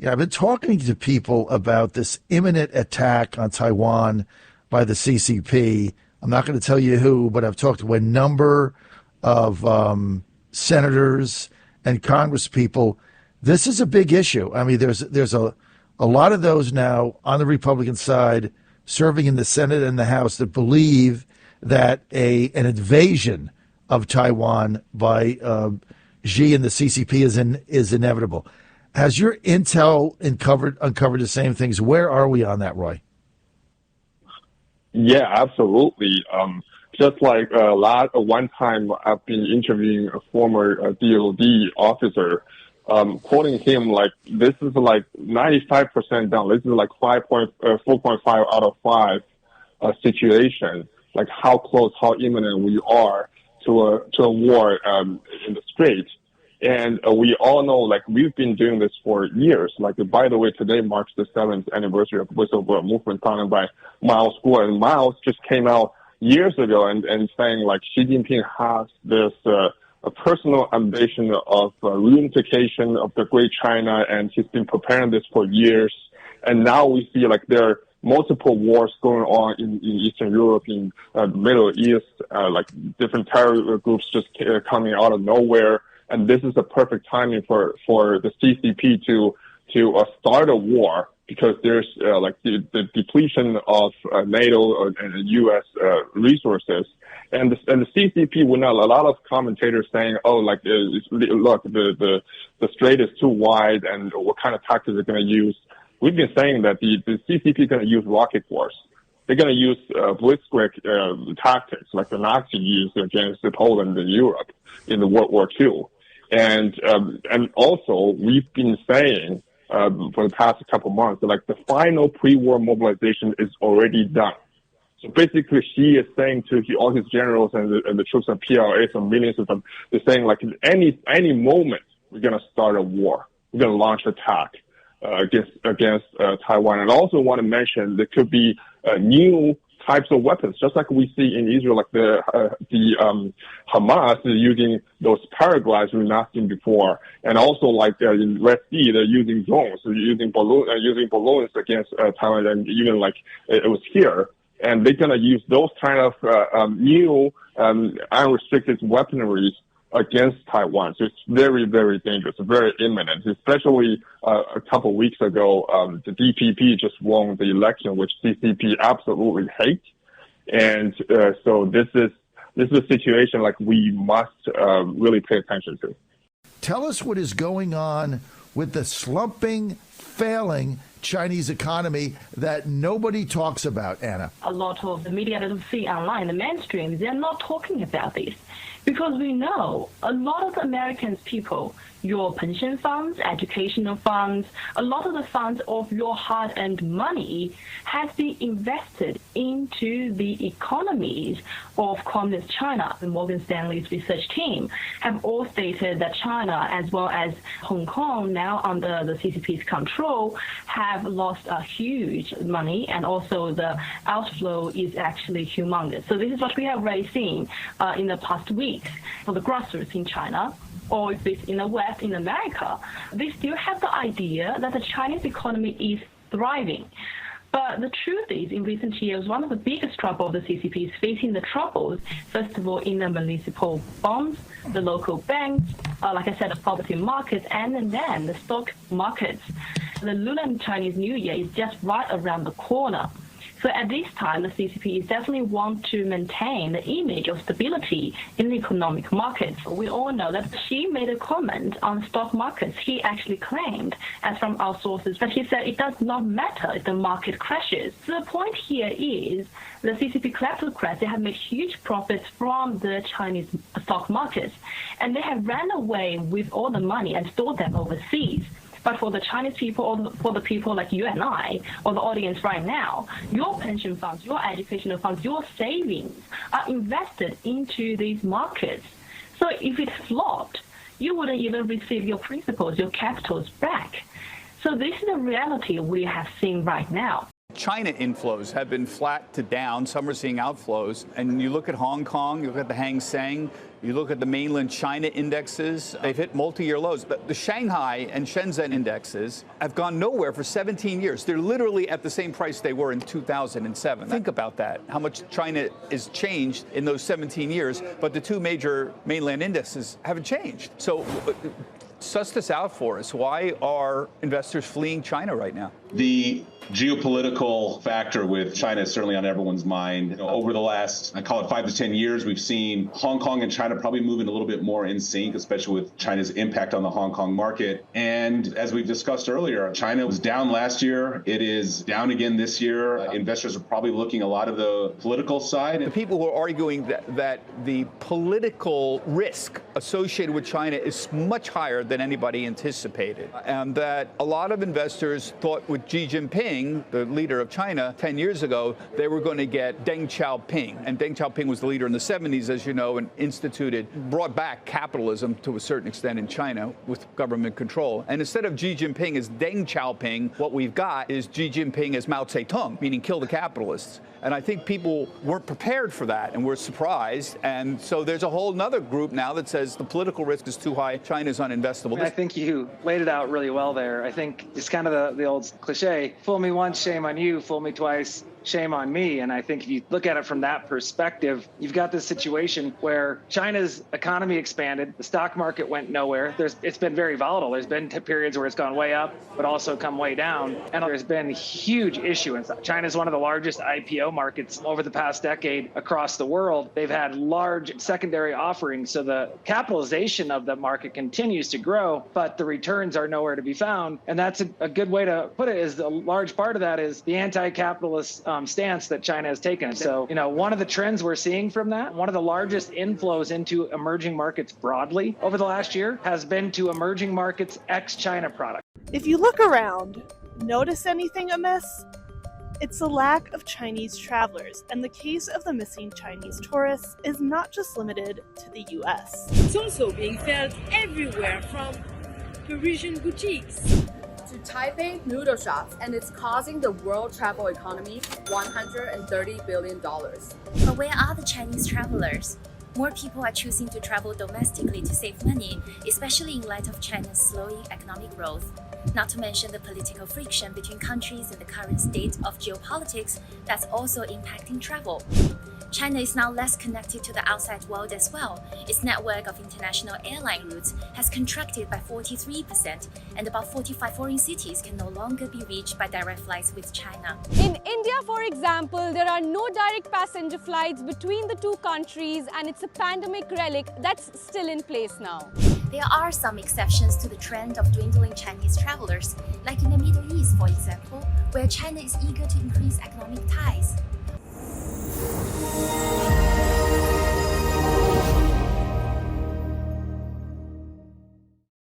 Yeah, I've been talking to people about this imminent attack on Taiwan by the CCP. I'm not going to tell you who, but I've talked to a number of senators and congresspeople. This is a big issue. I mean, there's a lot of those now on the Republican side serving in the Senate and the House that believe that an invasion of Taiwan by Xi and the CCP is inevitable. Has your intel uncovered the same things? Where are we on that, Roy? Yeah, absolutely. Just like one time I've been interviewing a former DOD officer, quoting him like, this is like 95% down. This is like 4.5 out of 5 situation. Like how close, how imminent we are to a war in the Strait. And we all know, like, we've been doing this for years. Like, by the way, today marks the 7th anniversary of whistleblower movement founded by Miles Guo. And Miles just came out years ago and saying, like, Xi Jinping has this a personal ambition of reunification of the Great China, and he's been preparing this for years. And now we see, like, there are multiple wars going on in Eastern Europe, in Middle East, like different terror groups just coming out of nowhere. And this is a perfect timing for the CCP to start a war, because there's like the depletion of NATO and U.S. resources, and the CCP will not. A lot of commentators saying, "Oh, like look, the strait is too wide, and what kind of tactics they're going to use." We've been saying that the CCP is going to use rocket wars. They're going to use blitzkrieg tactics like the Nazis used against Poland and Europe in the World War II. And also we've been saying for the past couple months that, like, the final pre-war mobilization is already done. So basically, Xi is saying to all his generals and the troops of PLA, some millions of them, they're saying, like, any moment we're going to start a war. We're going to launch attack against Taiwan. And I also want to mention there could be new types of weapons, just like we see in Israel, like the Hamas is using those paraglides we've not seen before, and also like in Red Sea, they're using drones, using balloons against Taiwan, and even like it was here, and they're gonna use those kind of new unrestricted weaponry against Taiwan. So it's very, very dangerous, very imminent, especially a couple of weeks ago, the DPP just won the election, which CCP absolutely hates. And so this is a situation like we must really pay attention to. Tell us what is going on with the slumping, failing Chinese economy that nobody talks about, Anna. A lot of the media that we see online, the mainstream, they're not talking about this. Because we know a lot of the American people, your pension funds, educational funds, a lot of the funds of your hard-earned money has been invested into the economies of Communist China. The Morgan Stanley's research team have all stated that China, as well as Hong Kong, now under the CCP's control, have lost a huge money, and also the outflow is actually humongous. So this is what we have already seen in the past weeks for the grocers in China, or if it's in the West, in America. They still have the idea that the Chinese economy is thriving. But the truth is, in recent years, one of the biggest troubles the CCP is facing the troubles, first of all, in the municipal bonds, the local banks, like I said, the property markets, and then the stock markets. The Lunar Chinese New Year is just right around the corner. So at this time, the CCP definitely want to maintain the image of stability in the economic markets. We all know that Xi made a comment on stock markets. He actually claimed, as from our sources, that he said it does not matter if the market crashes. So the point here is the CCP kleptocrats, they have made huge profits from the Chinese stock markets, and they have ran away with all the money and stored them overseas. But for the Chinese people, or for the people like you and I, or the audience right now, your pension funds, your educational funds, your savings are invested into these markets. So if it flopped, you wouldn't even receive your principals, your capitals back. So this is the reality we have seen right now. China inflows have been flat to down. Some are seeing outflows. And you look at Hong Kong, you look at the Hang Seng, you look at the mainland China indexes, they've hit multi-year lows. But the Shanghai and Shenzhen indexes have gone nowhere for 17 years. They're literally at the same price they were in 2007. Think about that, how much China has changed in those 17 years, but the two major mainland indexes haven't changed. So suss this out for us. Why are investors fleeing China right now? The geopolitical factor with China is certainly on everyone's mind. Over the last, I call it 5 to 10 years, we've seen Hong Kong and China probably moving a little bit more in sync, especially with China's impact on the Hong Kong market. And as we've discussed earlier, China was down last year. It is down again this year. Investors are probably looking a lot of the political side. The people who are arguing that the political risk associated with China is much higher than anybody anticipated, and that a lot of investors thought with Xi Jinping, the leader of China, 10 years ago, they were going to get Deng Xiaoping. And Deng Xiaoping was the leader in the 70s, as you know, and brought back capitalism to a certain extent in China with government control. And instead of Xi Jinping as Deng Xiaoping, what we've got is Xi Jinping as Mao Zedong, meaning kill the capitalists. And I think people weren't prepared for that and were surprised. And so there's a whole other group now that says the political risk is too high, China's uninvestable. I think you laid it out really well there. I think it's kind of the old cliche, fool me once, shame on you, fool me twice, shame on me. And I think if you look at it from that perspective, you've got this situation where China's economy expanded, the stock market went nowhere. It's been very volatile. There's been periods where it's gone way up, but also come way down. And there's been huge issuance. China's one of the largest IPO markets over the past decade across the world. They've had large secondary offerings. So the capitalization of the market continues to grow, but the returns are nowhere to be found. And that's a good way to put it, is a large part of that is the anti-capitalist stance that China has taken. So, one of the trends we're seeing from that, one of the largest inflows into emerging markets broadly over the last year has been to emerging markets ex-China products. If you look around, notice anything amiss? It's the lack of Chinese travelers, and the case of the missing Chinese tourists is not just limited to the US. It's also being felt everywhere, from Parisian boutiques to Taipei noodle shops, and it's causing the world travel economy $130 billion. But where are the Chinese travelers? More people are choosing to travel domestically to save money, especially in light of China's slowing economic growth. Not to mention the political friction between countries and the current state of geopolitics that's also impacting travel. China is now less connected to the outside world as well. Its network of international airline routes has contracted by 43%, and about 45 foreign cities can no longer be reached by direct flights with China. In India, for example, there are no direct passenger flights between the two countries, and it's a pandemic relic that's still in place now. There are some exceptions to the trend of dwindling Chinese travelers, like in the Middle East, for example, where China is eager to increase economic ties.